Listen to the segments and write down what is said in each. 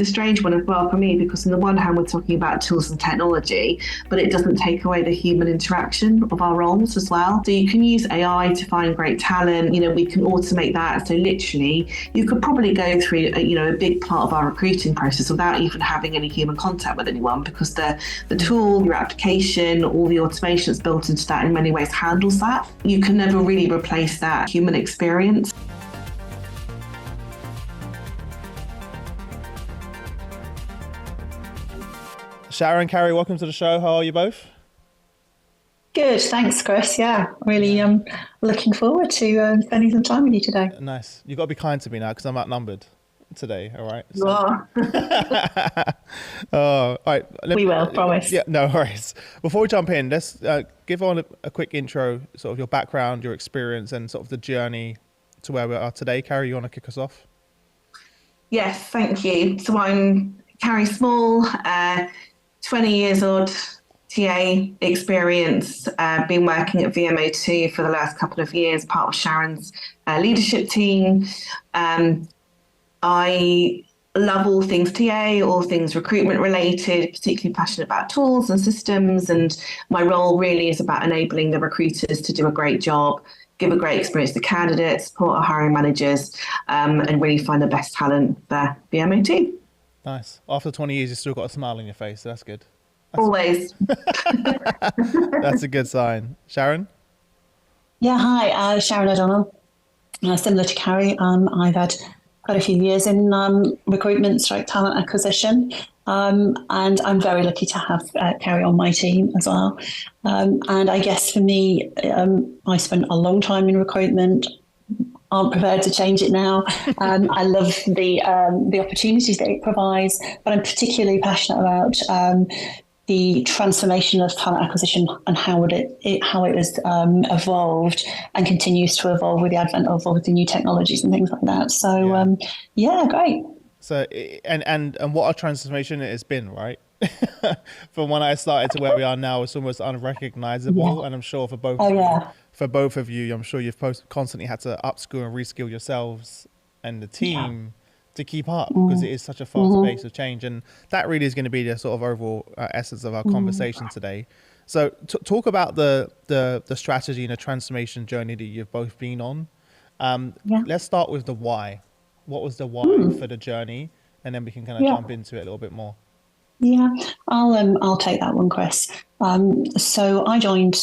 a strange one as well for me, because on the one hand we're talking about tools and technology, but it doesn't take away the human interaction of our roles as well. So you can use AI to find great talent. We can automate that. So literally you could probably go through a big part of our recruiting process without even having any human contact with anyone, because the tool, your application, all the automation that's built into that in many ways handles that. You can never really replace that human experience. Sharron and Carrie, welcome to the show. How are you both? Good, thanks, Chris. Yeah, really looking forward to spending some time with you today. Nice. You've got to be kind to me now because I'm outnumbered today, all right? You are. All right. We will, promise. Yeah, no worries. Before we jump in, let's give on a quick intro, sort of your background, your experience, and sort of the journey to where we are today. Carrie, you want to kick us off? Yes, thank you. So I'm Carrie Small, 20 years old, TA experience, been working at VMO2 for the last couple of years, part of Sharon's leadership team. I love all things TA, all things recruitment related, particularly passionate about tools and systems. And my role really is about enabling the recruiters to do a great job, give a great experience to candidates, support our hiring managers, and really find the best talent for VMO2. Nice. After 20 years, you've still got a smile on your face. So that's good. Always. That's a good sign. Sharron? Yeah, hi, Sharron O'Donnell. Similar to Carrie, I've had quite a few years in recruitment, talent acquisition, and I'm very lucky to have Carrie on my team as well. And I guess for me, I spent a long time in recruitment. Aren't prepared to change it now. I love the opportunities that it provides, but I'm particularly passionate about the transformation of talent acquisition and how it has evolved and continues to evolve with the advent of obviously new technologies and things like that. So yeah, great. So and what a transformation it has been, right? From when I started to where we are now, it's almost unrecognizable. Yeah. And I'm sure for both of you, I'm sure you've constantly had to upskill and reskill yourselves and the team to keep up, because it is such a fast pace of change. And that really is going to be the sort of overall essence of our conversation today. So talk about the strategy and the transformation journey that you've both been on. Let's start with the why. What was the why for the journey? And then we can kind of jump into it a little bit more. Yeah, I'll take that one, Chris. So I joined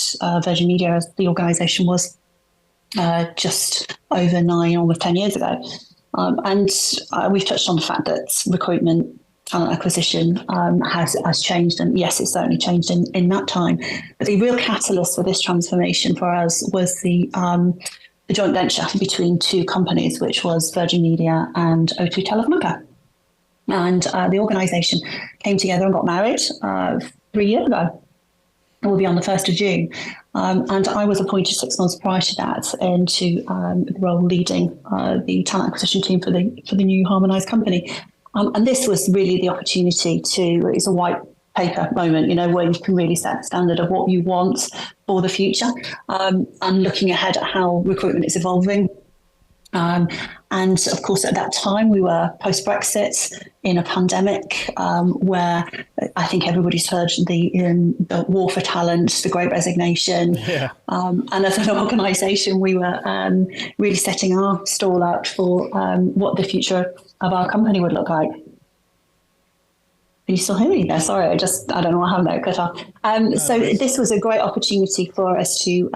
Virgin Media as the organisation was just over 9, almost 10 years ago. And we've touched on the fact that recruitment, talent acquisition has changed. And yes, it's certainly changed in that time. But the real catalyst for this transformation for us was the joint venture between two companies, which was Virgin Media and O2 Telefonica. And the organisation came together and got married 3 years ago. It will be on the 1st of June. And I was appointed 6 months prior to that into the role leading the talent acquisition team for the new harmonised company. And this was really the opportunity it's a white paper moment, where you can really set the standard of what you want for the future, and looking ahead at how recruitment is evolving. And of course, at that time, we were post-Brexit in a pandemic where I think everybody's heard the war for talent, the Great Resignation. Yeah. And as an organisation, we were really setting our stall out for what the future of our company would look like. Are you still hearing me there? Sorry, I don't know what happened there, cut off. So this was a great opportunity for us to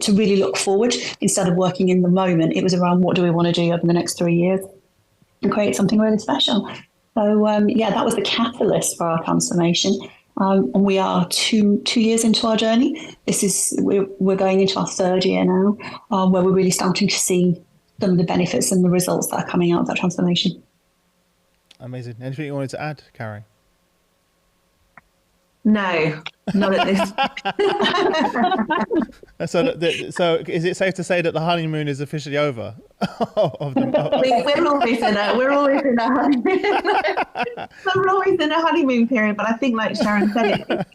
really look forward instead of working in the moment. It was around what do we want to do over the next 3 years and create something really special. So that was the catalyst for our transformation. And we are two years into our journey. We're going into our 3rd year now, where we're really starting to see some of the benefits and the results that are coming out of that transformation. Amazing. Anything you wanted to add, Carrie? No, not at this. So is it safe to say that the honeymoon is officially over? We're always in a honeymoon period, but I think, like Sharron said,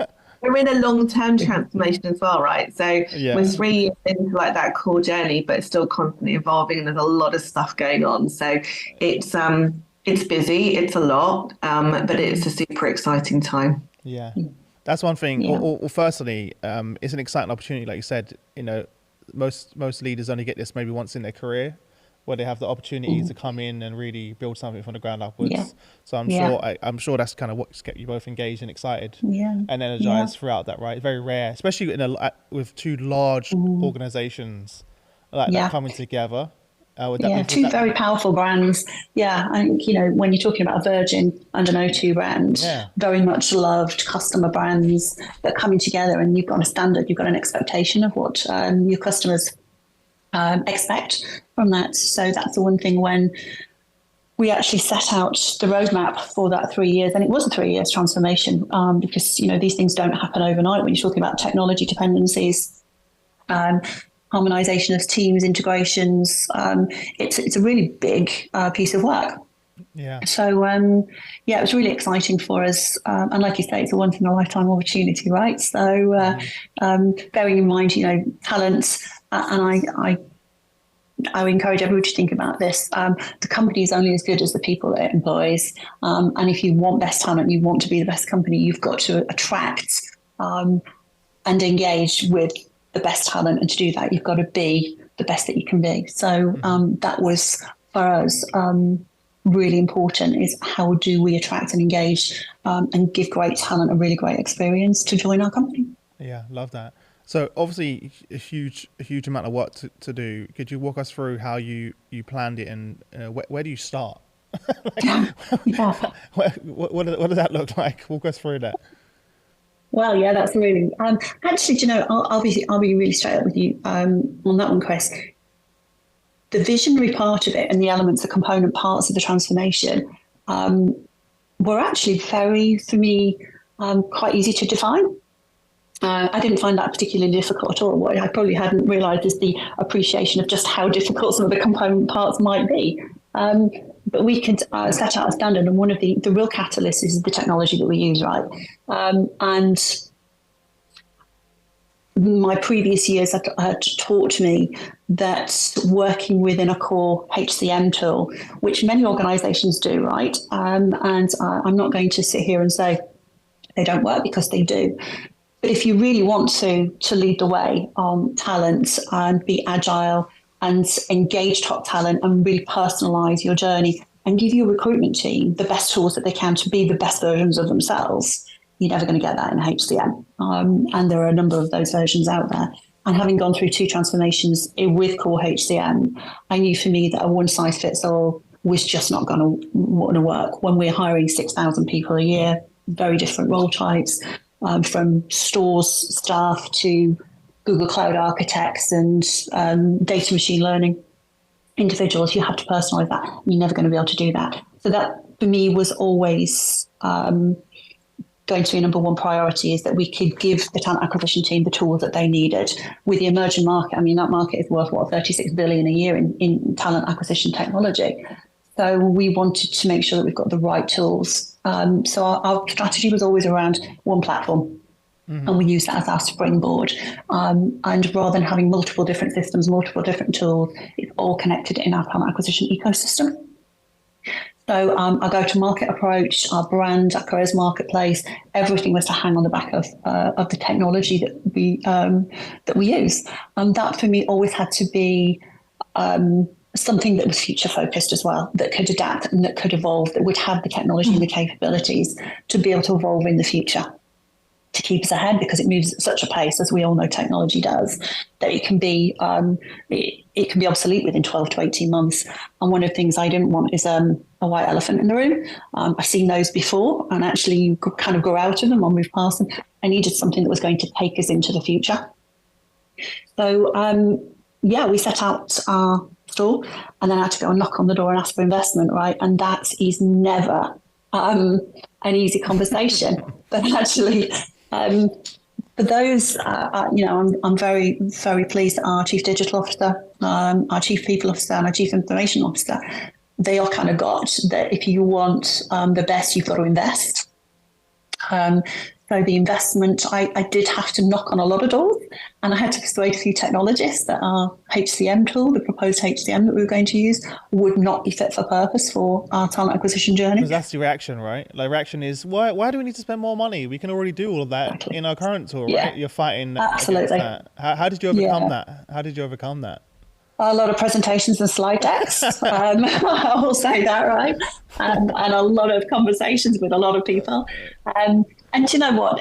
we're in a long-term transformation as well, right? So we're 3 years into that core journey, but it's still constantly evolving, and there's a lot of stuff going on. So it's It's busy, it's a lot, but it's a super exciting time. Yeah, that's one thing. Yeah. Or firstly, it's an exciting opportunity. Like you said, most leaders only get this maybe once in their career, where they have the opportunity to come in and really build something from the ground upwards. Yeah. So I'm sure that's kind of what's kept you both engaged and excited and energized throughout that, right? Very rare, especially with two large organizations like that coming together. Two very powerful brands. Yeah, I think, when you're talking about a Virgin and an O2 brand, very much loved customer brands that are coming together, and you've got a standard, you've got an expectation of what your customers expect from that. So that's the one thing when we actually set out the roadmap for that 3 years, and it was a 3 years transformation because, these things don't happen overnight when you're talking about technology dependencies. Harmonization of teams, integrations. It's a really big piece of work. Yeah. So, it was really exciting for us. And like you say, it's a once in a lifetime opportunity, right? So, bearing in mind, talent, and I encourage everyone to think about this. The company is only as good as the people that it employs. And if you want best talent, you want to be the best company, you've got to attract and engage with the best talent, and to do that you've got to be the best that you can be. So that was for us really important, is how do we attract and engage and give great talent a really great experience to join our company. Yeah, love that. So obviously a huge amount of work to do. Could you walk us through how you planned it, and where do you start? What does that look like? Walk us through that. Well, yeah, that's really actually, I'll be really straight up with you on that one, Chris. The visionary part of it and the elements, the component parts of the transformation were actually very, for me, quite easy to define. I didn't find that particularly difficult at all. What I probably hadn't realised is the appreciation of just how difficult some of the component parts might be. But we could set out a standard, and one of the real catalysts is the technology that we use, right? And my previous years had taught me that working within a core HCM tool, which many organisations do, right? And I'm not going to sit here and say they don't work, because they do. But if you really want to lead the way on talent and be agile and engage top talent and really personalize your journey and give your recruitment team the best tools that they can to be the best versions of themselves, you're never going to get that in HCM. And there are a number of those versions out there. And having gone through 2 transformations with core HCM, I knew for me that a one-size-fits-all was just not going to work. When we're hiring 6,000 people a year, very different role types, from stores staff to Google Cloud architects and data machine learning individuals, you have to personalize that. You're never going to be able to do that. So that for me was always going to be number one priority, is that we could give the talent acquisition team the tools that they needed. With the emerging market, that market is worth, $36 billion a year in talent acquisition technology. So we wanted to make sure that we've got the right tools. So our strategy was always around one platform. And we use that as our springboard. And rather than having multiple different systems, multiple different tools, it's all connected in our talent acquisition ecosystem. So our go-to-market approach, our brand, our careers marketplace, everything was to hang on the back of the technology that we use. And that for me always had to be something that was future focused as well, that could adapt and that could evolve, that would have the technology and the capabilities to be able to evolve in the future, to keep us ahead, because it moves at such a pace, as we all know technology does, that it can be obsolete within 12 to 18 months. And one of the things I didn't want is a white elephant in the room. I've seen those before, and actually you could kind of grow out of them or move past them. I needed something that was going to take us into the future. So we set out our stall, and then I had to go and knock on the door and ask for investment, right? And that is never an easy conversation. But actually, for those, I'm very, very pleased that our Chief Digital Officer, our Chief People Officer, and our Chief Information Officer, they all kind of got that if you want the best, you've got to invest. So So the investment, I did have to knock on a lot of doors, and I had to persuade a few technologists that our HCM tool, the proposed HCM that we were going to use, would not be fit for purpose for our talent acquisition journey. Because that's the reaction, right? Like, reaction is, why do we need to spend more money? We can already do all of that in our current tool, right? You're fighting Absolutely. against that. How did you overcome that? How did you overcome that? A lot of presentations and slide decks. I will say that, right? And a lot of conversations with a lot of people. And you know what?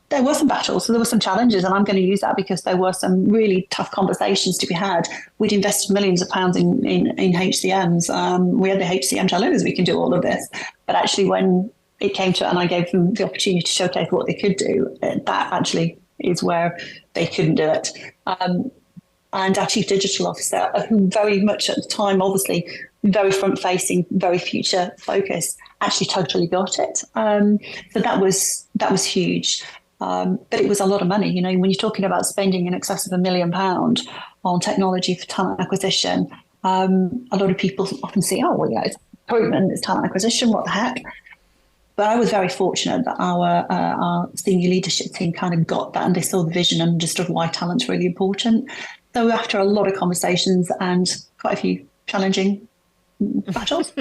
There were some battles, so there were some challenges, and I'm going to use that because there were some really tough conversations to be had. We'd invested millions of pounds in HCMs. We had the HCM telling us we can do all of this, but actually when it came to it and I gave them the opportunity to showcase what they could do, that actually is where they couldn't do it. And our chief digital officer, who very much at the time, obviously very front facing, very future focused, actually totally got it. So that was huge. But it was a lot of money. You know, when you're talking about spending in excess of £1 million on technology for talent acquisition, a lot of people often see, oh, well, yeah, it's recruitment, it's talent acquisition, what the heck? But I was very fortunate that our senior leadership team kind of got that, and they saw the vision and understood why talent's really important. So after a lot of conversations and quite a few challenging battles,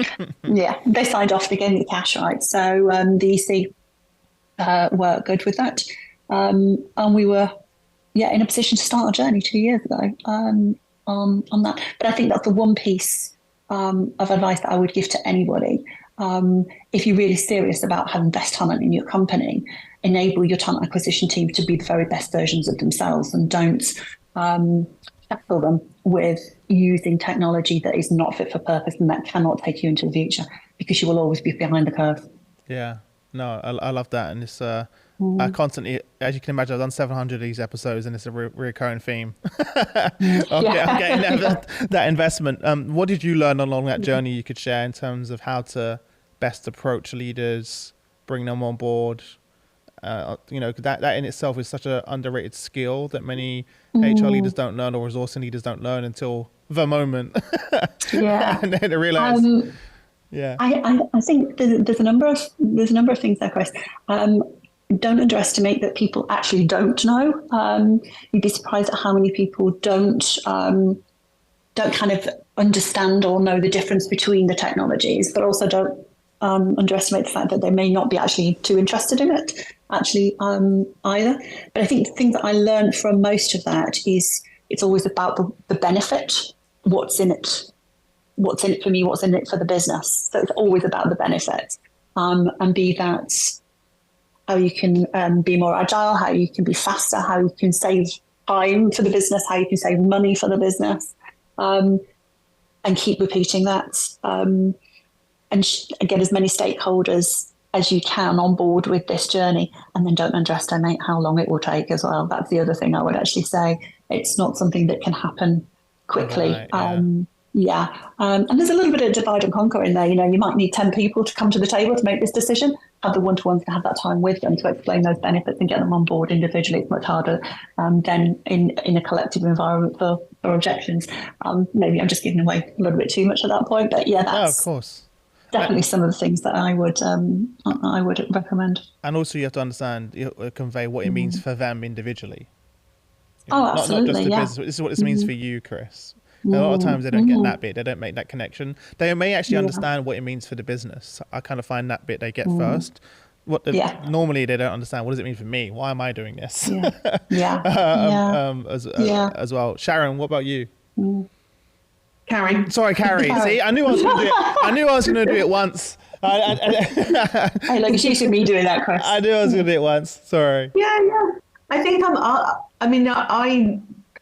they signed off. They gave me the cash, right? So the EC were good with that, and we were in a position to start our journey 2 years ago on that. But I think that's the one piece of advice that I would give to anybody. If you're really serious about having best talent in your company, enable your talent acquisition team to be the very best versions of themselves, and don't shackle them with using technology that is not fit for purpose and that cannot take you into the future, because you will always be behind the curve. Yeah, no, I love that. And it's I constantly, as you can imagine, I've done 700 of these episodes, and it's a recurring theme of getting that investment. What did you learn along that journey you could share in terms of how to best approach leaders, bring them on board? You know, that in itself is such an underrated skill that many HR leaders don't learn, or resourcing leaders don't learn until the moment. And then they realize. I think there's a number of things there, Chris. Don't underestimate that people actually don't know. You'd be surprised at how many people don't kind of understand or know the difference between the technologies, but also don't underestimate the fact that they may not be actually too interested in it either. But I think the thing that I learned from most of that is it's always about the benefit, what's in it for me, what's in it for the business. So it's always about the benefit, and be that how you can be more agile, how you can be faster, how you can save time for the business, how you can save money for the business, and keep repeating that. And get as many stakeholders as you can on board with this journey, and then don't underestimate how long it will take as well. That's the other thing I would actually say. It's not something that can happen quickly. And there's a little bit of divide and conquer in there. You know, you might need 10 people to come to the table to make this decision. Have the one-to-ones to have that time with them to explain those benefits and get them on board individually. It's much harder than in a collective environment for objections. Maybe I'm just giving away a little bit too much at that point, but that's of course. Definitely some of the things that I would recommend. And also you have to understand, convey what it means for them individually. Absolutely, not just the business. This is what this means for you, Chris. A lot of times they don't get that bit. They don't make that connection. They may actually understand what it means for the business. I kind of find that bit they get first. Normally they don't understand. What does it mean for me? Why am I doing this? As well. Sharron, what about you? Carrie. Sorry, Carrie. See, I knew I was going to do it. I knew I was going to do it once. Hey, look, it's usually me doing that, Chris. I knew I was going to do it once. Sorry. Yeah. I think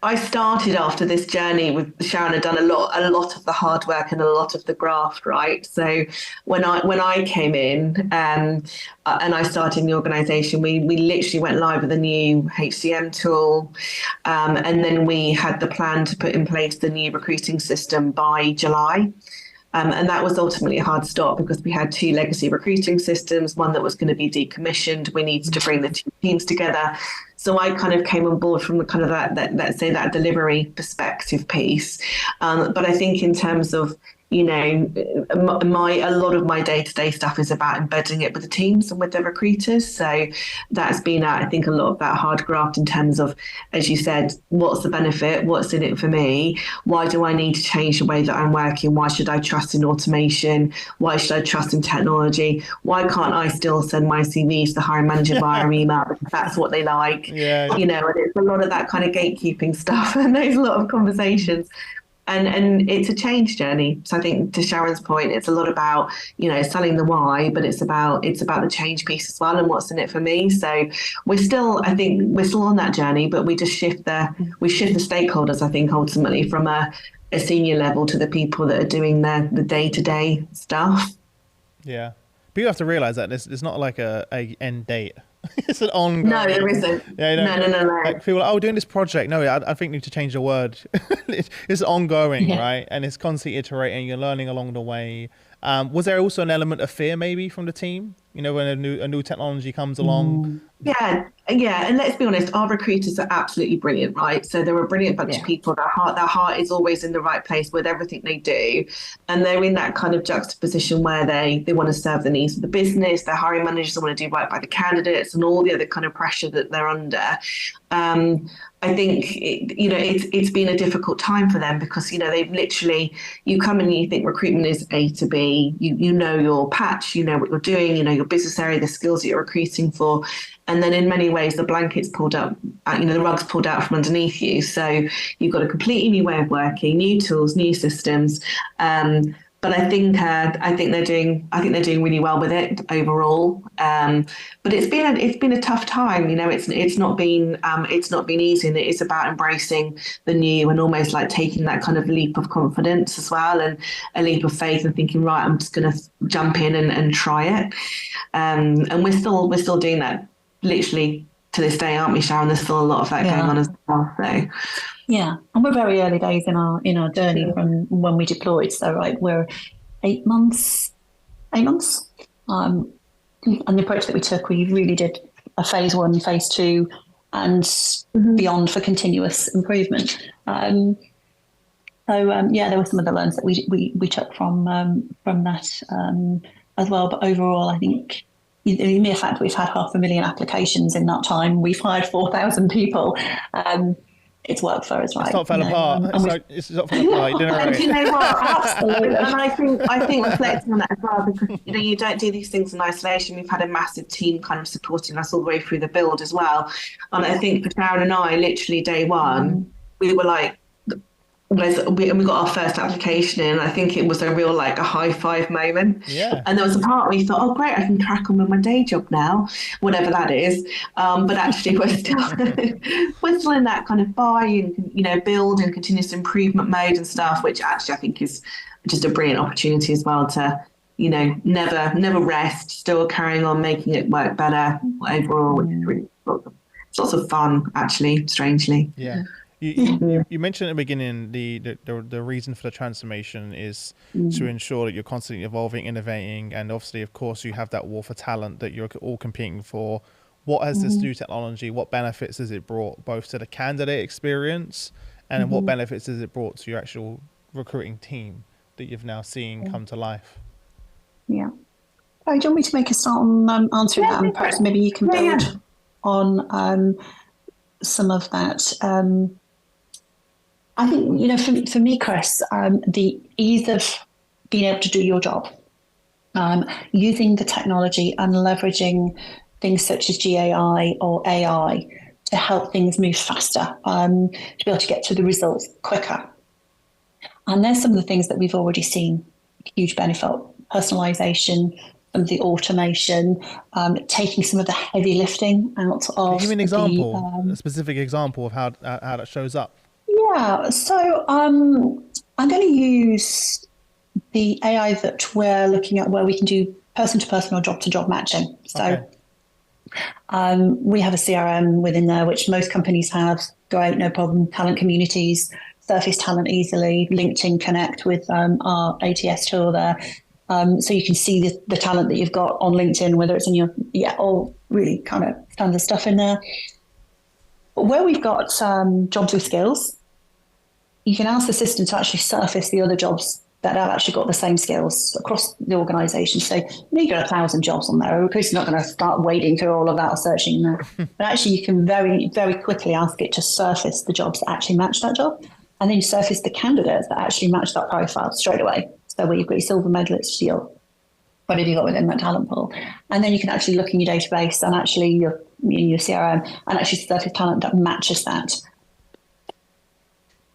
I started after this journey with Sharron, had done a lot of the hard work and a lot of the graft, right? So when I came in and I started in the organisation, we literally went live with a new HCM tool, and then we had the plan to put in place the new recruiting system by July. And that was ultimately a hard stop because we had two legacy recruiting systems, one that was going to be decommissioned. We needed to bring the two teams together. So I kind of came on board from the kind of that delivery perspective piece. But I think in terms of, a lot of my day-to-day stuff is about embedding it with the teams and with the recruiters. So that's been, I think, a lot of that hard graft in terms of, as you said, what's the benefit? What's in it for me? Why do I need to change the way that I'm working? Why should I trust in automation? Why should I trust in technology? Why can't I still send my CV to the hiring manager via email because that's what they like? Yeah. And it's a lot of that kind of gatekeeping stuff, and there's a lot of conversations. And it's a change journey. So I think, to Sharon's point, it's a lot about, selling the why, but it's about the change piece as well and what's in it for me. So we're still on that journey, but we just shift the stakeholders, I think, ultimately from a senior level to the people that are doing the day-to-day stuff. Yeah. But you have to realize that it's not like a end date. It's an ongoing. No, there isn't. Yeah, no. Like people are, doing this project. No, I think you need to change the word. It's ongoing, right? And it's constantly iterating. You're learning along the way. Was there also an element of fear maybe from the team? When a new technology comes along? Yeah. And let's be honest, our recruiters are absolutely brilliant, right? So they're a brilliant bunch of people. Their heart is always in the right place with everything they do. And they're in that kind of juxtaposition where they want to serve the needs of the business. Their hiring managers want to do right by the candidates and all the other kind of pressure that they're under. I think it's been a difficult time for them because they've literally, you come in and you think recruitment is A to B, you know your patch, you know what you're doing, your business area, the skills that you're recruiting for, and then in many ways the blanket's pulled up, the rug's pulled out from underneath you. So you've got a completely new way of working, new tools, new systems. But I think they're doing really well with it overall. But it's been a tough time. It's not been easy, and it is about embracing the new and almost like taking that kind of leap of confidence as well, and a leap of faith, and thinking, right, I'm just going to jump in and try it. And we're still doing that literally to this day, aren't we, Sharon? There's still a lot of that going on as well. So. Yeah, and we're very early days in our journey from when we deployed. So we're 8 months. And the approach that we took, we really did a phase 1, phase 2, and beyond for continuous improvement. There were some of the learns that we took from that as well. But overall, I think the mere fact that we've had 500,000 applications in that time, we've hired 4,000 people. It's worked for us, right? It's not fell apart. It's not fell apart. You didn't and do you know what? Absolutely. And I think reflecting on that as well, because you don't do these things in isolation. We've had a massive team kind of supporting us all the way through the build as well. And I think for Sharron and I, literally day one, we were like, we got our first application in, and I think it was a real a high five moment. Yeah. And there was a part where you thought, oh great, I can crack on with my day job now, whatever that is. But actually we're still in that kind of buy and build and continuous improvement mode and stuff, which actually I think is just a brilliant opportunity as well to never rest, still carrying on making it work better overall, which is really it's lots of fun actually, strangely. Yeah. You mentioned at the beginning the reason for the transformation is to ensure that you're constantly evolving, innovating, and obviously, of course, you have that war for talent that you're all competing for. What has this new technology, what benefits has it brought both to the candidate experience and what benefits has it brought to your actual recruiting team that you've now seen come to life? Yeah. Oh, do you want me to make a start on answering that, and perhaps maybe you can build on some of that? I think, for me, Chris, the ease of being able to do your job, using the technology and leveraging things such as GAI or AI to help things move faster, to be able to get to the results quicker. And there's some of the things that we've already seen huge benefit: personalization, some of the automation, taking some of the heavy lifting out of. Give me an example, a specific example of how that shows up. Yeah, so I'm going to use the AI that we're looking at where we can do person-to-person or job-to-job matching. So we have a CRM within there, which most companies have. Great, no problem. Talent communities, surface talent easily. LinkedIn connect with our ATS tool there. So you can see the talent that you've got on LinkedIn, whether it's in your, all really kind of standard stuff in there. But where we've got jobs with skills, you can ask the system to actually surface the other jobs that have actually got the same skills across the organisation. So you've got 1,000 jobs on there. A recruiter's not going to start wading through all of that or searching there. But actually, you can very, very quickly ask it to surface the jobs that actually match that job. And then you surface the candidates that actually match that profile straight away. So where you've got your silver medalists, your whatever you got within that talent pool. And then you can actually look in your database and actually your CRM and actually surface talent that matches that.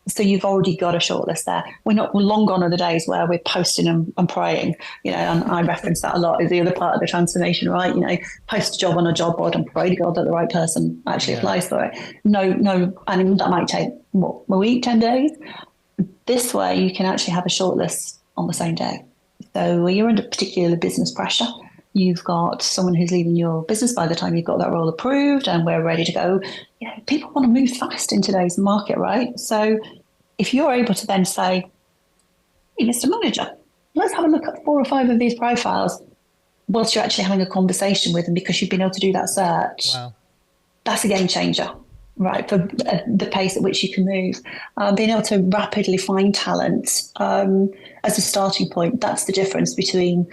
So you've already got a shortlist there. We're long gone are the days where we're posting and praying, and I reference that a lot as the other part of the transformation, right? Post a job on a job board and pray to God that the right person actually applies for it. No, and that might take, a week, 10 days? This way you can actually have a shortlist on the same day. So when you're under particular business pressure, you've got someone who's leaving your business by the time you've got that role approved and we're ready to go. People want to move fast in today's market, right? So if you're able to then say, hey, Mr. Manager, let's have a look at 4 or 5 of these profiles whilst you're actually having a conversation with them because you've been able to do that search. Wow. That's a game changer, right, for the pace at which you can move. Being able to rapidly find talent as a starting point, that's the difference between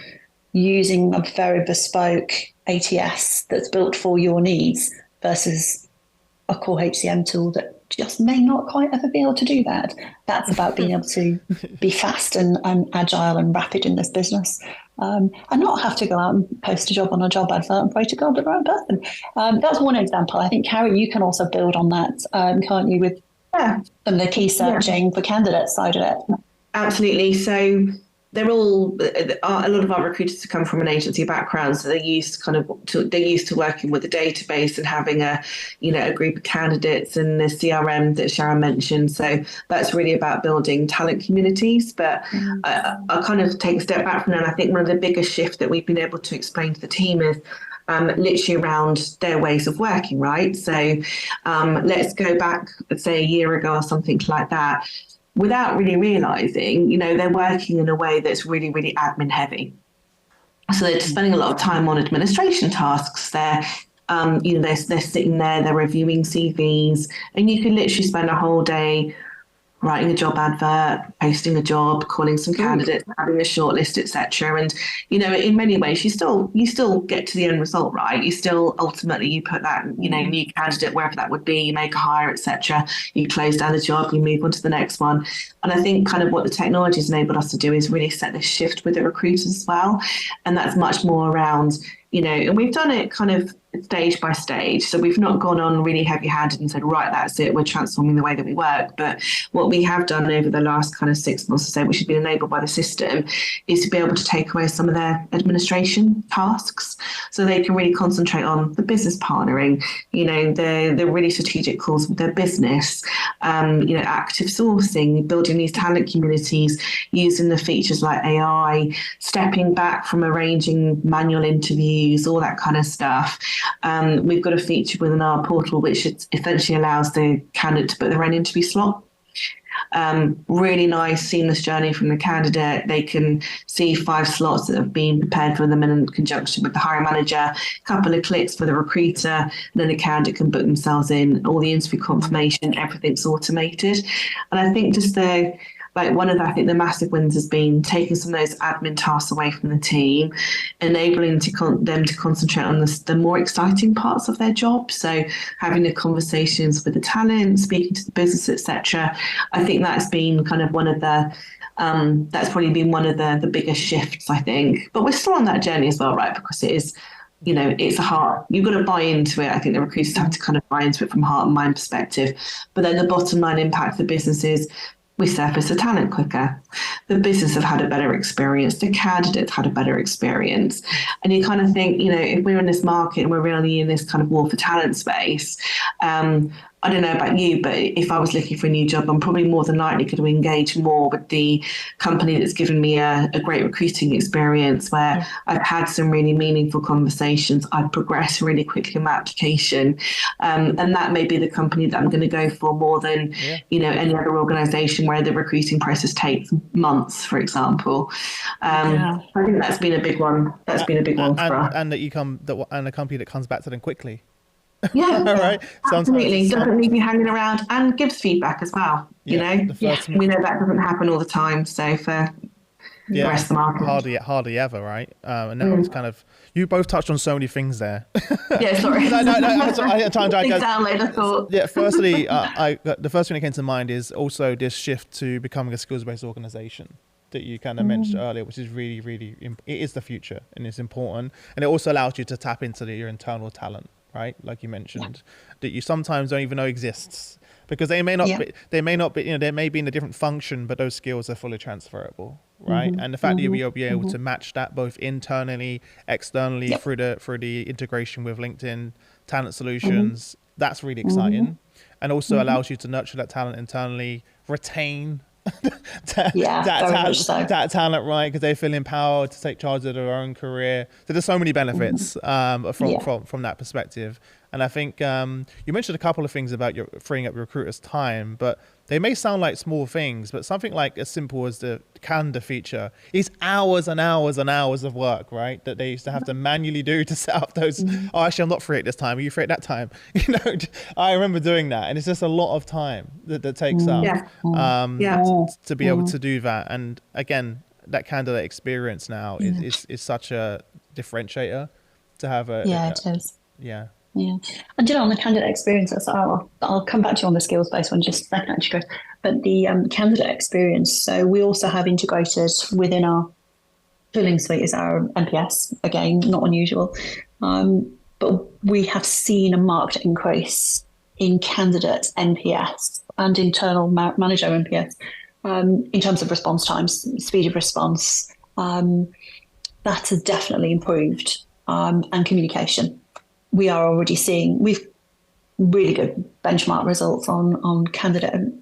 using a very bespoke ATS that's built for your needs versus a core HCM tool that just may not quite ever be able to do that. That's about being able to be fast and agile and rapid in this business, and not have to go out and post a job on a job advert and pray to God the right person. That's one example. I think, Carrie, you can also build on that, can't you, with some of the key searching for candidate side of it? Absolutely. So a lot of our recruiters have come from an agency background, so they're used to working with a database and having a group of candidates and the CRM that Sharron mentioned. So that's really about building talent communities. But I'll kind of take a step back from that. And I think one of the biggest shifts that we've been able to explain to the team is literally around their ways of working, right? So let's go back, let's say a year ago or something like that. Without really realizing, they're working in a way that's really, really admin heavy. So they're spending a lot of time on administration tasks. They're sitting there, they're reviewing CVs, and you can literally spend a whole day writing a job advert, posting a job, calling some candidates, having a shortlist, etc. And in many ways, you still get to the end result, right? You still ultimately you put that new candidate wherever that would be, you make a hire, etc. You close down the job, you move on to the next one. And I think kind of what the technology has enabled us to do is really set this shift with the recruiters as well, and that's much more around. And we've done it kind of stage by stage. So we've not gone on really heavy-handed and said, right, that's it, we're transforming the way that we work. But what we have done over the last kind of 6 months or so, which has been enabled by the system, is to be able to take away some of their administration tasks so they can really concentrate on the business partnering, the really strategic calls with their business, active sourcing, building these talent communities, using the features like AI, stepping back from arranging manual interviews, all that kind of stuff. We've got a feature within our portal which essentially allows the candidate to put their own interview slot. Really nice seamless journey from the candidate. They can see 5 slots that have been prepared for them in conjunction with the hiring manager, a couple of clicks for the recruiter, and then the candidate can book themselves in, all the interview confirmation, everything's automated. And I think just one of the massive wins has been taking some of those admin tasks away from the team, enabling them to concentrate on the more exciting parts of their job. So having the conversations with the talent, speaking to the business, etc. I think that's been kind of one of the that's probably been one of the biggest shifts, I think. But we're still on that journey as well, right? Because it is, it's a heart. You've got to buy into it. I think the recruiters have to kind of buy into it from heart and mind perspective. But then the bottom line impact for business is we surface the talent quicker. The business have had a better experience. The candidates had a better experience. And you kind of think, if we're in this market and we're really in this kind of war for talent space, I don't know about you, but if I was looking for a new job, I'm probably more than likely going to engage more with the company that's given me a great recruiting experience where I've had some really meaningful conversations. I've progressed really quickly in my application. And that may be the company that I'm going to go for more than, any other organization where the recruiting process takes months, for example. I think that's been a big one. That's been a big one for us. And and a company that comes back to them quickly. Yeah, right. Absolutely. Doesn't leave you hanging around and gives feedback as well. We know that doesn't happen all the time. So for the rest of the market. Hardly ever, right? And now it's kind of, you both touched on so many things there. Yeah, sorry. no, I thought. Yeah, firstly, the first thing that came to mind is also this shift to becoming a skills-based organization that you kind of mentioned earlier, which is really, really, it is the future and it's important. And it also allows you to tap into your internal talent, right? Like you mentioned, that you sometimes don't even know exists, because they may not be, they may be in a different function, but those skills are fully transferable, right? And the fact that you'll be able to match that both internally, externally through the integration with LinkedIn Talent Solutions, that's really exciting. And also allows you to nurture that talent internally, retain that talent, right? Because they feel empowered to take charge of their own career. So there's so many benefits from that perspective. And I think you mentioned a couple of things about your freeing up your recruiters' time, but they may sound like small things, but something like as simple as the calendar feature is hours and hours and hours of work, right? That they used to have to manually do to set up those. Oh, actually, I'm not free at this time. Are you free at that time? I remember doing that, and it's just a lot of time that takes up to be able to do that. And again, that candidate experience now is such a differentiator to have it is. Yeah. And on the candidate experience, I'll come back to you on the skills-based one just a second, actually, Chris. But the candidate experience, so we also have integrated within our tooling suite is our NPS, again, not unusual. But we have seen a marked increase in candidate NPS and internal manager NPS in terms of response times, speed of response. That has definitely improved, and communication. We are already seeing, we've really good benchmark results on candidate,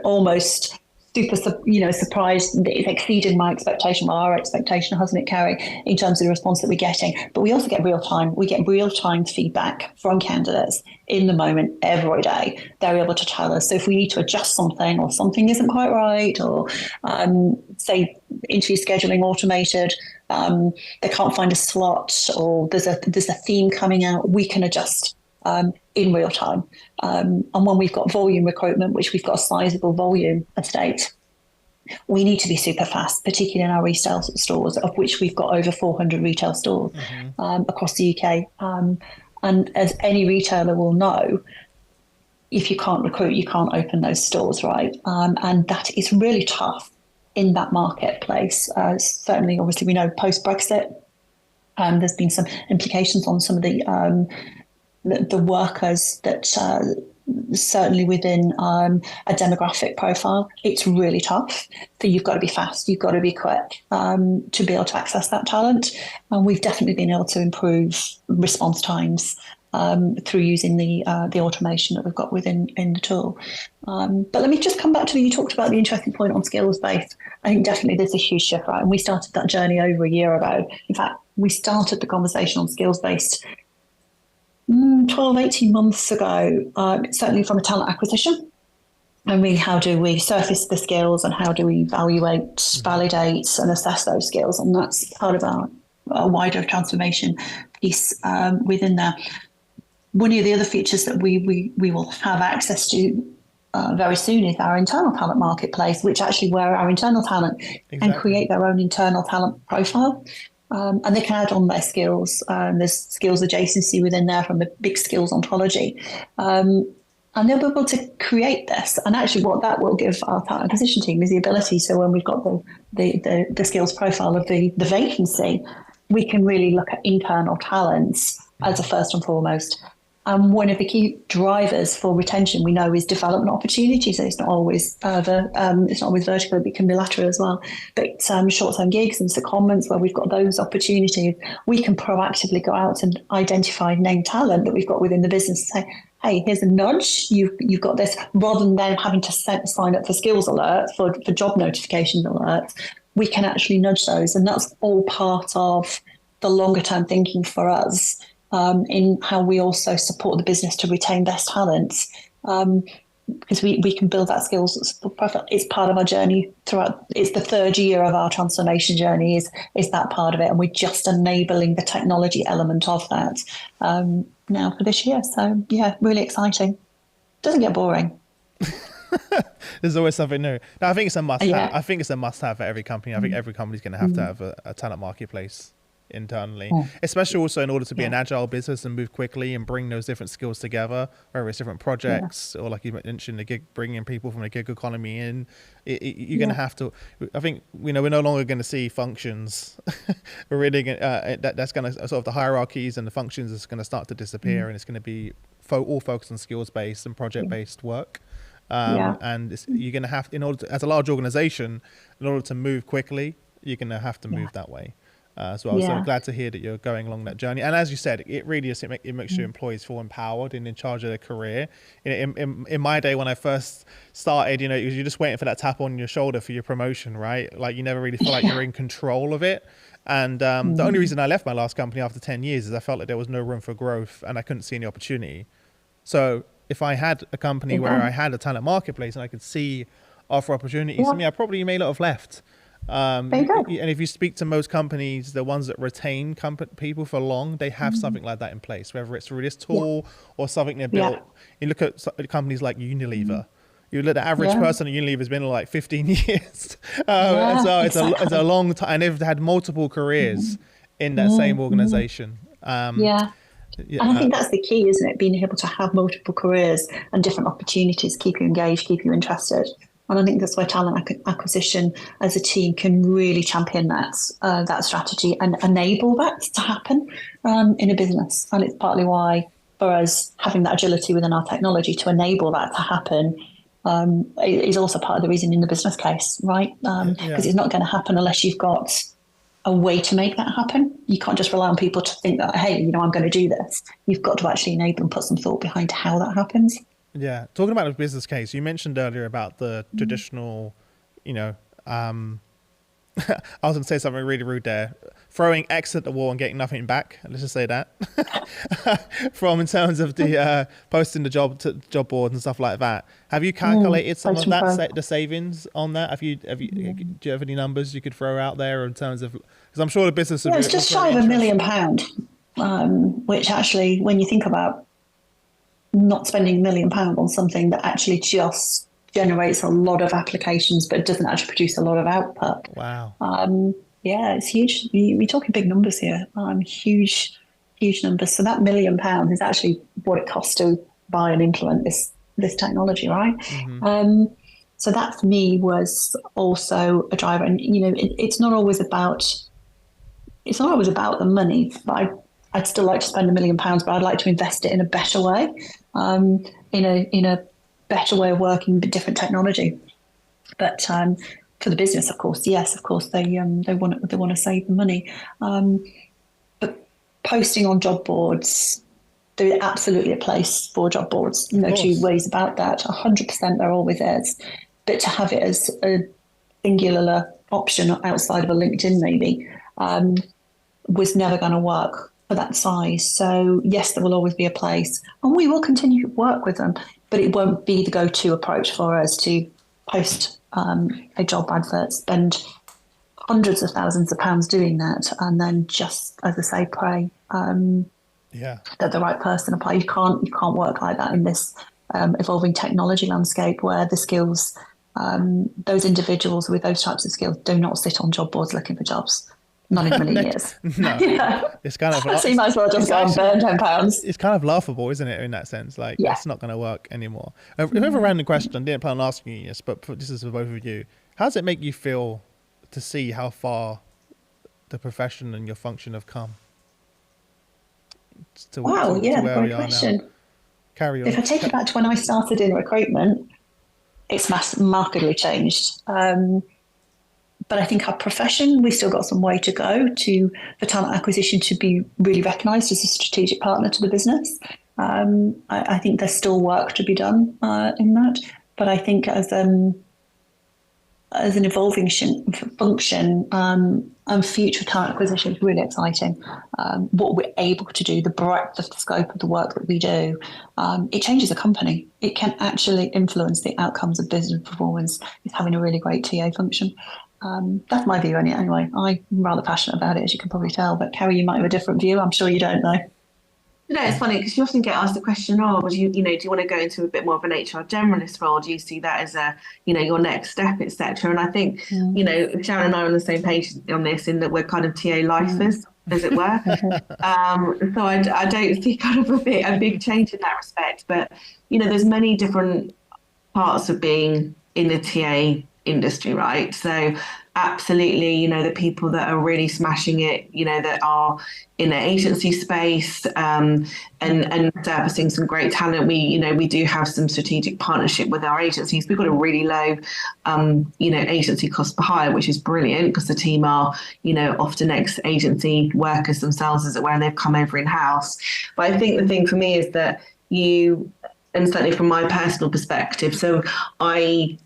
almost super, surprised that it's exceeded my expectation, well, our expectation, hasn't it, Carrie, in terms of the response that we're getting. But we also get real-time feedback from candidates in the moment every day. They're able to tell us. So if we need to adjust something or something isn't quite right, or say interview scheduling automated, they can't find a slot, or there's a theme coming out, we can adjust in real time. And when we've got volume recruitment, which we've got a sizable volume estate, we need to be super fast, particularly in our retail stores, of which we've got over 400 retail stores across the UK. And as any retailer will know, if you can't recruit, you can't open those stores, right? And that is really tough in that marketplace. Certainly, obviously, we know post-Brexit, there's been some implications on some of the workers that certainly within a demographic profile, it's really tough. So you've got to be fast, you've got to be quick to be able to access that talent. And we've definitely been able to improve response times through using the automation that we've got within the tool. But let me just come back to you talked about the interesting point on skills-based. I think definitely there's a huge shift, right? And we started that journey over a year ago. In fact, we started the conversation on skills-based 12, 18 months ago, certainly from a talent acquisition. And really, how do we surface the skills and how do we evaluate, validate and assess those skills? And that's part of our wider transformation piece within there. One of the other features that we will have access to very soon is our internal talent marketplace, which actually where our internal talent can create their own internal talent profile. And they can add on their skills. There's skills adjacency within there from the big skills ontology. And they'll be able to create this. And actually what that will give our talent acquisition team is the ability. So when we've got the skills profile of the vacancy, we can really look at internal talents as a first and foremost. And one of the key drivers for retention we know is development opportunities. So it's not always vertical, it can be lateral as well. But short-term gigs and secondments where we've got those opportunities, we can proactively go out and identify named talent that we've got within the business and say, hey, here's a nudge, you've got this, rather than then having to sign up for skills alerts, for job notification alerts, we can actually nudge those. And that's all part of the longer term thinking for us. In how we also support the business to retain best talents, because we can build that skills profile. It's part of our journey throughout. It's the third year of our transformation journey is that part of it, and we're just enabling the technology element of that now for this year. So yeah, really exciting. Doesn't get boring. There's always something new. No, I think it's a must-have. Yeah. I think it's a must-have for every company. I think every company's going to have a talent marketplace internally, especially also in order to be an agile business and move quickly and bring those different skills together, whether it's different projects or, like you mentioned, bringing people from the gig economy in. You're going to have to. I think we're no longer going to see functions. We're really that's going to sort of the hierarchies and the functions is going to start to disappear, and it's going to be all focused on skills based and project based work. And you're going to have, as a large organization, in order to move quickly, you're going to have to move that way. So I'm glad to hear that you're going along that journey. And as you said, it really is, it makes your employees feel empowered and in charge of their career. In my day, when I first started, you're just waiting for that tap on your shoulder for your promotion, right? Like you never really feel like you're in control of it. And the only reason I left my last company after 10 years is I felt like there was no room for growth and I couldn't see any opportunity. So if I had a company where I had a talent marketplace and I could offer opportunities, I probably may not have left. And if you speak to most companies, the ones that retain people for long, they have something like that in place, whether it's through this tool or something they've built. You look at companies like Unilever. You look at the average person at Unilever has been like 15 years. So it's a long time, and they've had multiple careers in that same organization. And I think that's the key, isn't it? Being able to have multiple careers and different opportunities keep you engaged, keep you interested. And I think that's why talent acquisition as a team can really champion that strategy and enable that to happen in a business. And it's partly why, for us, having that agility within our technology to enable that to happen is also part of the reason in the business case, right? Because it's not going to happen unless you've got a way to make that happen. You can't just rely on people to think that, hey, I'm going to do this. You've got to actually enable and put some thought behind how that happens. Yeah, talking about a business case, you mentioned earlier about the traditional, I was going to say something really rude there, throwing X at the wall and getting nothing back. Let's just say that. From in terms of the posting the job boards and stuff like that. Have you calculated some of that, the savings on that? Do you have any numbers you could throw out there in terms of, because I'm sure the business would it's just shy of £1 million, which actually, when you think about not spending £1 million on something that actually just generates a lot of applications but doesn't actually produce a lot of output. Wow. It's huge. We're talking big numbers here. Huge numbers. So that £1 million is actually what it costs to buy and implement this technology, right? So that for me was also a driver. And it's not always about the money, but I'd still like to spend £1 million, but I'd like to invest it in a better way, in a better way of working with different technology. But for the business, of course, they want to save the money. But posting on job boards, there is absolutely a place for job boards. No two ways about that. 100% there always is. But to have it as a singular option outside of a LinkedIn maybe was never going to work for that size. So yes, there will always be a place, and we will continue to work with them, but it won't be the go-to approach for us to post a job advert, spend hundreds of thousands of pounds doing that, and then just, as I say, pray that the right person apply. You can't work like that in this evolving technology landscape where the skills, those individuals with those types of skills do not sit on job boards looking for jobs. Not in a million years. No. It's kind of so you might as well just go and burn £10. It's kind of laughable, isn't it, in that sense? Like, it's not going to work anymore. I have a random question. I didn't plan on asking you this, but this is for both of you. How does it make you feel to see how far the profession and your function have come? To where great question. Carry on. If I take it back to when I started in recruitment, it's markedly changed. But I think our profession, we've still got some way to go for talent acquisition to be really recognised as a strategic partner to the business. I think there's still work to be done in that. But I think as an evolving function and future talent acquisition is really exciting. What we're able to do, the breadth of the scope of the work that we do, it changes a company. It can actually influence the outcomes of business performance. It's having a really great TA function. That's my view on it anyway. I'm rather passionate about it, as you can probably tell. But Carrie, you might have a different view. I'm sure you don't know. It's funny because you often get asked the question, "Oh, would you, do you want to go into a bit more of an HR generalist role? Do you see that as your next step, etc.?" And I think, Sharron and I are on the same page on this in that we're kind of TA lifers, as it were. So I don't see kind of a big change in that respect. But there's many different parts of being in the TA industry, right? So absolutely, the people that are really smashing it, that are in the agency space, and servicing some great talent. We do have some strategic partnership with our agencies. We've got a really low, agency cost per hire, which is brilliant because the team are, often ex-agency workers themselves, as it were, and they've come over in-house. But I think the thing for me is that and certainly from my personal perspective, so I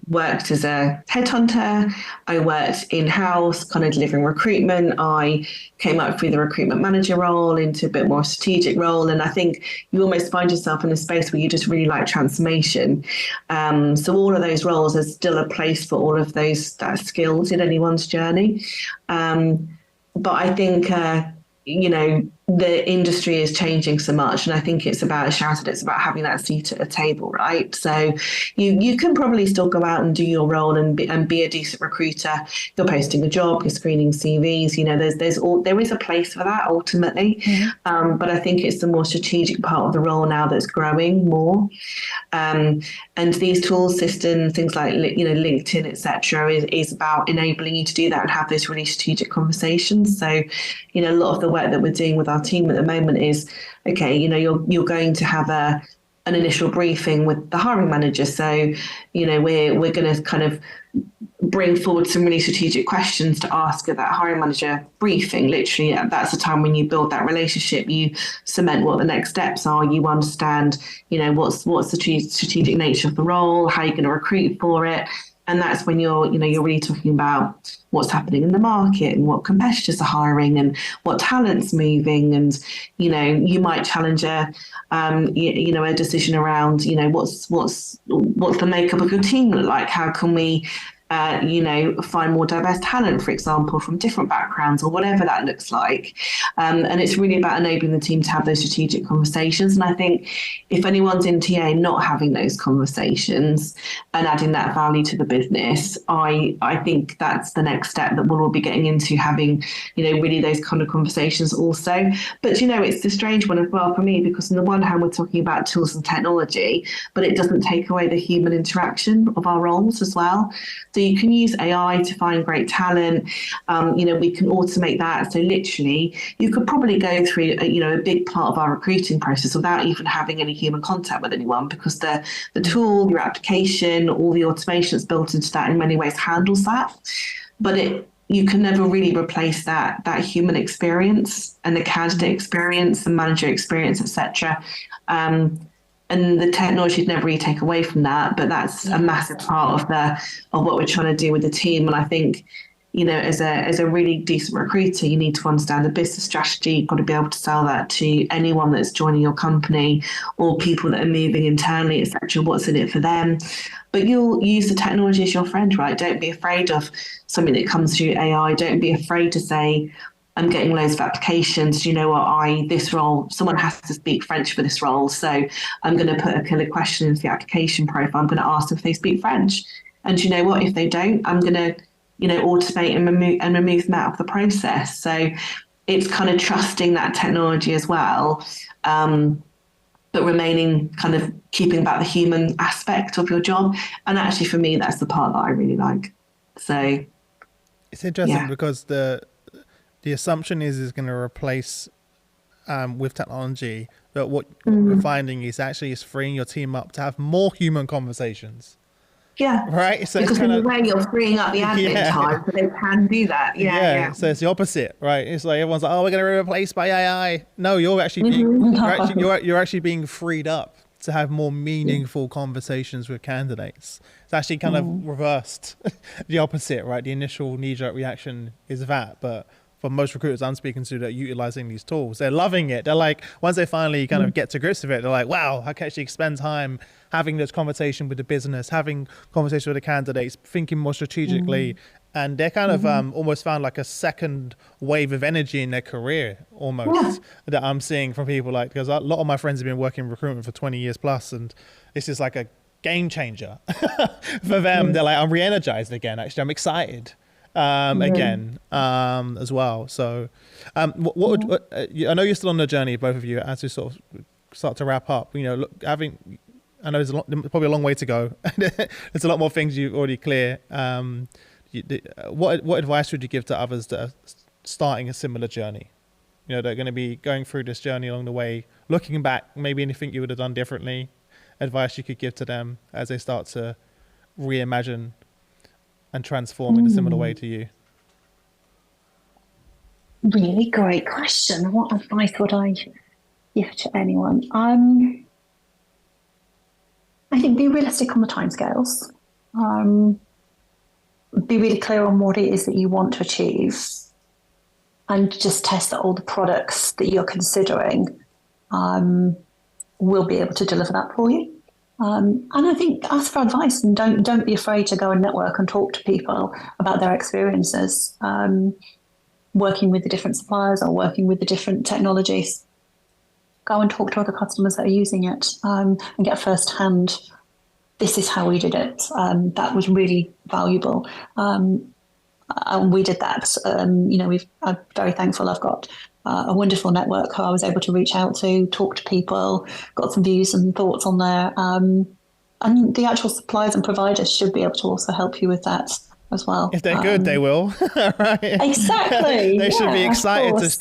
worked as a headhunter. I worked in-house, kind of delivering recruitment. I came up through the recruitment manager role into a bit more strategic role. And I think you almost find yourself in a space where you just really like transformation. So all of those roles, there's still a place for all of those skills in anyone's journey. But I think, the industry is changing so much, and I think it's about, as Sharon said, it's about having that seat at a table, right? So you can probably still go out and do your role and be a decent recruiter. You're posting a job, you're screening CVs. There is a place for that ultimately, but I think it's the more strategic part of the role now that's growing more. And these tools, systems, things like LinkedIn, etc., is about enabling you to do that and have those really strategic conversations. So a lot of the work that we're doing with our team at the moment is, okay, you're going to have an initial briefing with the hiring manager. So, we're going to kind of bring forward some really strategic questions to ask at that hiring manager briefing. Literally, that's the time when you build that relationship. You cement what the next steps are. You understand, what's the strategic nature of the role, how you're going to recruit for it. And that's when you're really talking about what's happening in the market and what competitors are hiring and what talent's moving. And, you might challenge a decision around, what's the makeup of your team look like? How can we, find more diverse talent, for example, from different backgrounds or whatever that looks like. And it's really about enabling the team to have those strategic conversations. And I think if anyone's in TA not having those conversations and adding that value to the business, I think that's the next step that we'll all be getting into, having, really those kind of conversations also. But, it's the strange one as well for me, because on the one hand, we're talking about tools and technology, but it doesn't take away the human interaction of our roles as well. So you can use AI to find great talent. We can automate that. So literally, you could probably go through, a big part of our recruiting process without even having any human contact with anyone, because the tool, your application, all the automation that's built into that in many ways handles that. But you can never really replace that human experience and the candidate experience, the manager experience, etc. And the technology would never really take away from that, but that's a massive part of what we're trying to do with the team. And I think, as a really decent recruiter, you need to understand the business strategy. You've got to be able to sell that to anyone that's joining your company or people that are moving internally, etc. What's in it for them? But you'll use the technology as your friend, right? Don't be afraid of something that comes through AI. Don't be afraid to say, I'm getting loads of applications. You know what? This role, someone has to speak French for this role. So I'm going to put a killer question into the application profile. I'm going to ask them if they speak French. And you know what? If they don't, I'm going to, automate and remove them out of the process. So it's kind of trusting that technology as well, but remaining kind of keeping about the human aspect of your job. And actually, for me, that's the part that I really like. So it's interesting because the assumption is going to replace with technology, but what we're finding is actually it's freeing your team up to have more human conversations. Yeah. Right. So because in a way you're freeing up the admin time, so they can do that. Yeah. So it's the opposite, right? It's like everyone's like, "Oh, we're going to be replaced by AI." No, you're actually being you're actually being freed up to have more meaningful conversations with candidates. It's actually kind of reversed the opposite, right? The initial knee-jerk reaction is that, but for most recruiters I'm speaking to that are utilizing these tools, they're loving it. They're like, once they finally kind of get to grips with it, they're like, wow, I can actually spend time having this conversation with the business, having conversation with the candidates, thinking more strategically and they're kind of almost found like a second wave of energy in their career almost that I'm seeing from people, like, because a lot of my friends have been working in recruitment for 20 years plus, and this is like a game changer for them. They're like, I'm re-energized again. Actually, I'm excited again as well. So what I know you're still on the journey, both of you, as we sort of start to wrap up, you know, look, I know there's probably a long way to go. There's a lot more things you've already clear. What advice would you give to others that are starting a similar journey? You know, they're going to be going through this journey along the way, looking back, maybe anything you would have done differently, advice you could give to them as they start to reimagine and transform in a similar way to you? Really great question. What advice would I give to anyone? I think be realistic on the timescales. Be really clear on what it is that you want to achieve, and just test that all the products that you're considering will be able to deliver that for you. And I think ask for advice, and don't be afraid to go and network and talk to people about their experiences, working with the different suppliers or working with the different technologies. Go and talk to other customers that are using it, and get firsthand, this is how we did it. That was really valuable. And we did that. You know, I'm very thankful I've got a wonderful network who I was able to reach out to, talk to people, got some views and thoughts on there. And the actual suppliers and providers should be able to also help you with that as well. If they're good, they will. Right? Exactly. They should be excited. If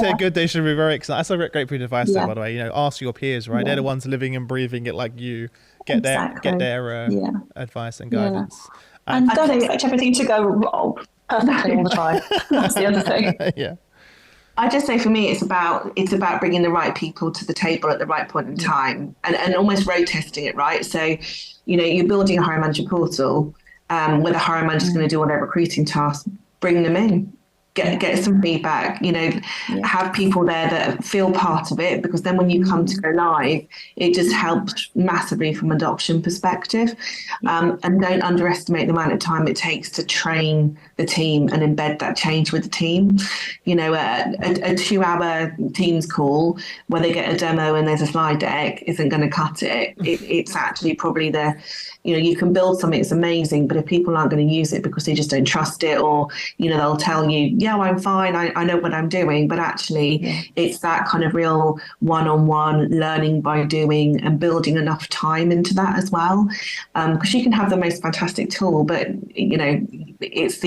they're good, they should be very excited. That's a great piece of advice there, by the way. You know, ask your peers, right? They're the ones living and breathing it like you. Get their advice and guidance. And don't expect everything to go wrong perfectly all the time. That's the other thing. Yeah. I just say for me, it's about bringing the right people to the table at the right point in time, and almost road testing it, right? So, you know, you're building a hiring manager portal where the hiring manager is going to do all their recruiting tasks. Bring them in. Get some feedback, you know, have people there that feel part of it, because then when you come to go live, it just helps massively from an adoption perspective. And don't underestimate the amount of time it takes to train the team and embed that change with the team. You know, a 2-hour Teams call where they get a demo and there's a slide deck isn't going to cut it. It's actually probably you know, you can build something that's amazing, but if people aren't going to use it because they just don't trust it, or, you know, they'll tell you, yeah, I'm fine, I know what I'm doing, but actually it's that kind of real one-on-one learning by doing and building enough time into that as well. Because you can have the most fantastic tool, but, you know, it's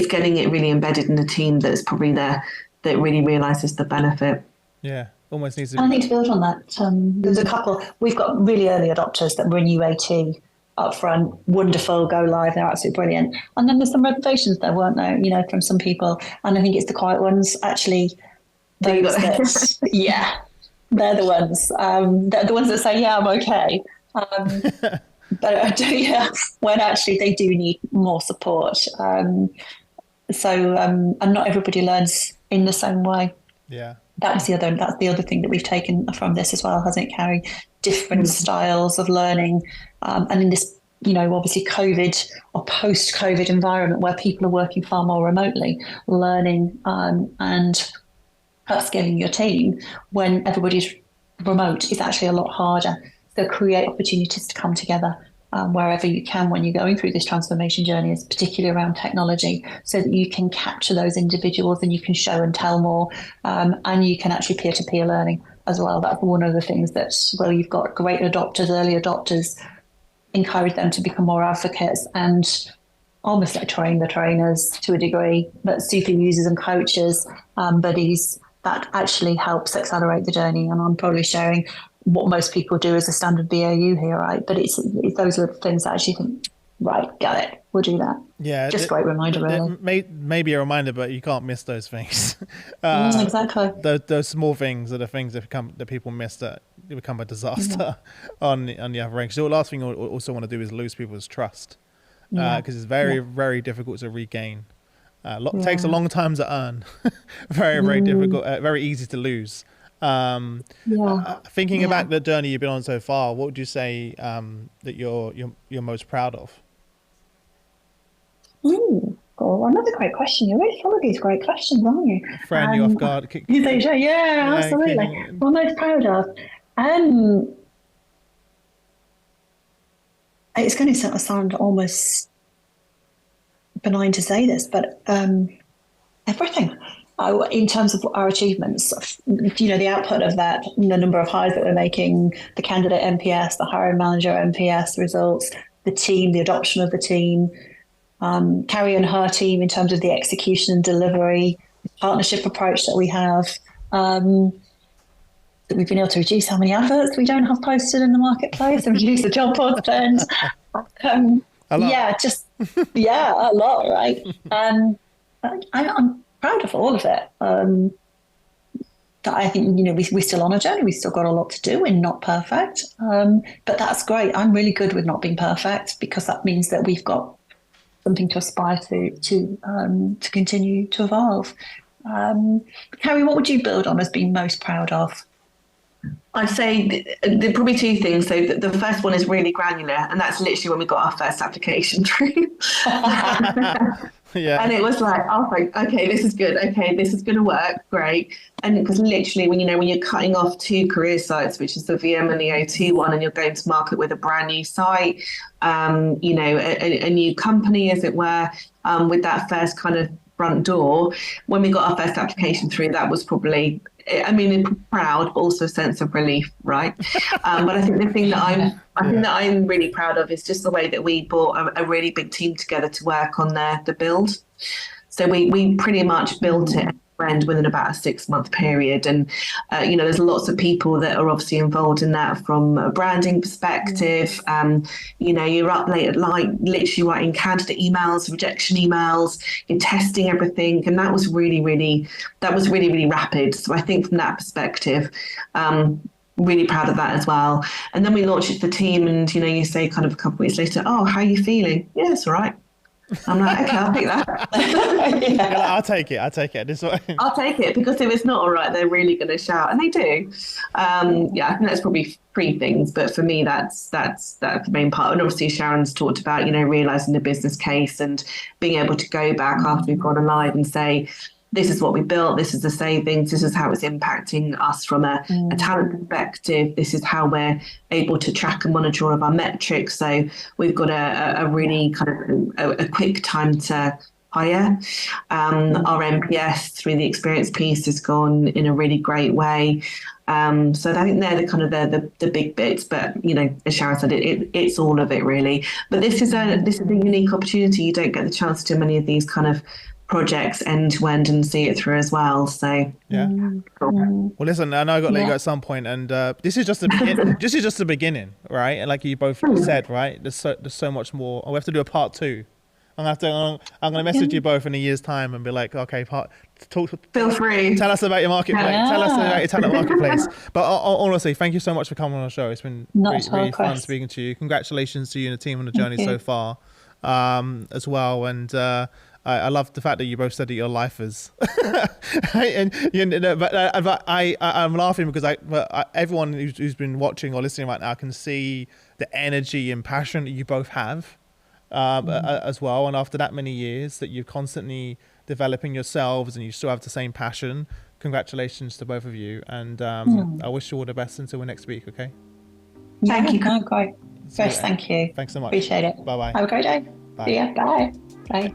getting it really embedded in the team that's probably that really realizes the benefit. Yeah. Almost needs to. I think to build on that, there's a couple. We've got really early adopters that were in UAT up front, wonderful, go live, they're absolutely brilliant. And then there's some reservations there, weren't there, you know, from some people. And I think it's the quiet ones, actually, those that, they're the ones. They're the ones that say, yeah, I'm okay. But when actually they do need more support. And not everybody learns in the same way. Yeah. That's the other thing that we've taken from this as well, hasn't it, Carrie? Different styles of learning. And in this, you know, obviously COVID or post-COVID environment where people are working far more remotely, learning and upskilling your team when everybody's remote is actually a lot harder. So create opportunities to come together wherever you can when you're going through this transformation journey, is particularly around technology, so that you can capture those individuals and you can show and tell more, and you can actually peer-to-peer learning as well. That's one of the things that, well, you've got great adopters, early adopters, encourage them to become more advocates and almost like train the trainers to a degree, but super users and coaches, buddies, that actually helps accelerate the journey. And I'm probably sharing what most people do as a standard BAU here, right? But it's those little things that I actually think, right, got it, we'll do that. Yeah, just a great reminder, really. Maybe a reminder, but you can't miss those things. Exactly. Those small things are the things that people miss, that become a disaster on the other end. So the last thing you also want to do is lose people's trust, because it's very, very difficult to regain. Takes a long time to earn. Very difficult. Very easy to lose. Thinking about the journey you've been on so far, what would you say that you're most proud of? Ooh. Oh, another great question. You're really full of these great questions, aren't you? Throwing you off guard. Yeah, absolutely. What I'm most proud of. It's going to sound almost benign to say this, but everything. In terms of our achievements, the output of that, the number of hires that we're making, the candidate NPS, the hiring manager NPS results, the team, the adoption of the team, Carrie and her team in terms of the execution and delivery, the partnership approach that we have, that we've been able to reduce how many adverts we don't have posted in the marketplace and reduce the job board spend. A lot, right? I'm proud of all of it. I think, we're still on a journey. We've still got a lot to do. We're not perfect. But that's great. I'm really good with not being perfect, because that means that we've got something to aspire to continue to evolve. Carrie, what would you build on as being most proud of? I'd say there are probably two things. So the first one is really granular, and that's literally when we got our first application through. Yeah. And it was like, I was like, okay, this is good. Okay, this is going to work. Great. And because literally when you're cutting off two career sites, which is the VM and the O2 one, and you're going to market with a brand new site, a new company, as it were, with that first kind of front door, when we got our first application through, that was probably, proud, but also a sense of relief, right? But I think the thing that I'm really proud of is just the way that we brought a really big team together to work on the build. So we pretty much built it within about a 6-month period, and there's lots of people that are obviously involved in that from a branding perspective. You're up late at night literally writing candidate emails, rejection emails, you're testing everything, and that was really rapid. So I think from that perspective, really proud of that as well. And then we launched it for the team, and you say kind of a couple of weeks later, oh, how are you feeling? Yeah, it's all right. I'm like, okay, I'll take that. Yeah. I'll take it. I'll take it, because if it's not all right, they're really going to shout, and they do. I think that's probably 3 things, but for me, that's the main part. And obviously, Sharon's talked about realizing the business case and being able to go back after we've gone live and say, this is what we built, this is the savings, this is how it's impacting us from a talent perspective, this is how we're able to track and monitor all of our metrics. So we've got a really kind of a quick time to hire. Our NPS through the experience piece has gone in a really great way. So I think they're the kind of the big bits, but as Sharon said, it's all of it really. But this is a unique opportunity. You don't get the chance to do many of these kind of projects end to end and see it through as well. So yeah. Well, listen, I know I got to let you go at some point, and this is just the beginning, right? And like you both said, right? There's so much more. We have to do a part 2. I'm gonna message you both in a year's time and be like, okay, feel free. Tell us about your marketplace. Yeah. Tell us about your talent marketplace. But honestly, thank you so much for coming on the show. It's been really fun speaking to you. Congratulations to you and the team on the journey so far, as well. And I love the fact that you both said that you're lifers. But I'm laughing because everyone who's been watching or listening right now can see the energy and passion that you both have. As well, and after that many years that you're constantly developing yourselves and you still have the same passion, congratulations to both of you, and I wish you all the best until next week. Okay, thank you. Great. Thank you. Thanks so much. Appreciate it. Bye bye. Have a great day. Bye. See ya. Bye.